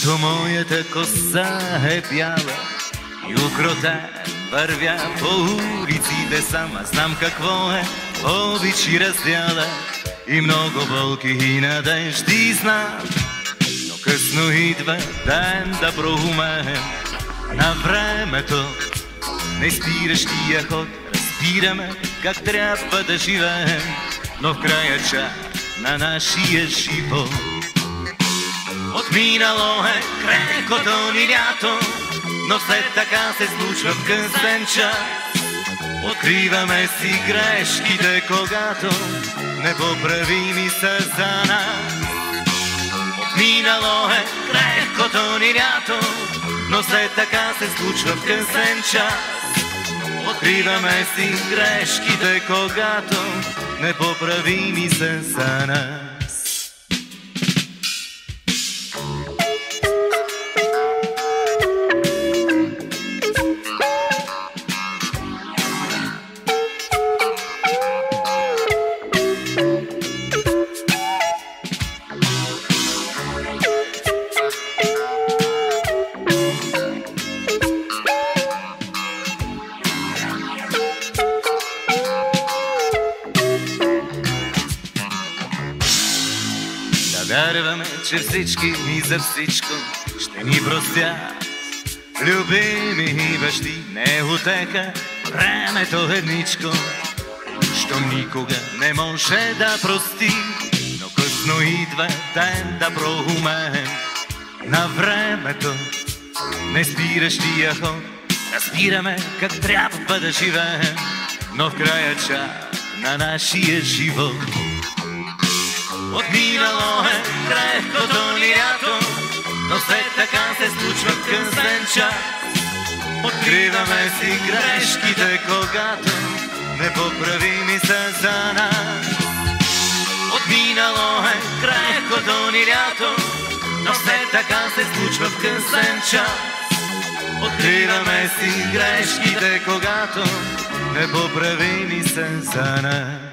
Когато моята коса е бяла и укрота вървя по улиците сама, знам какво е обич и раздяла и много болки и надежди знам. Но късно идва ден да проумеем на времето, не спиращия ход, разбираме как трябва да живеем, но в края чак на нашия живот отминало е крехкото ни лято, но след така се случва в късен час. Откриваме си грешките, когато непоправими са за нас. Отминало е крехкото ни лято, но след така се случва в късен час. Откриваме си грешките, когато непоправими са за нас. Вярваме, че всички и за всичко ще ни простят. Любими бащи не утеха времето едничко, щом никога не може да прости. Но късно идва ден да проумеем на времето, не спиращия ход, разбираме как трябва да живеем, но в края чак на нашия живот отминало е крехкото ни лято, но след така се случва в късен час. Откриваме си грешките, когато непоправими са за нас. Отминало е крехкото ни лято, но след така се случва в късен час. Откриваме си грешките, когато непоправими са за нас.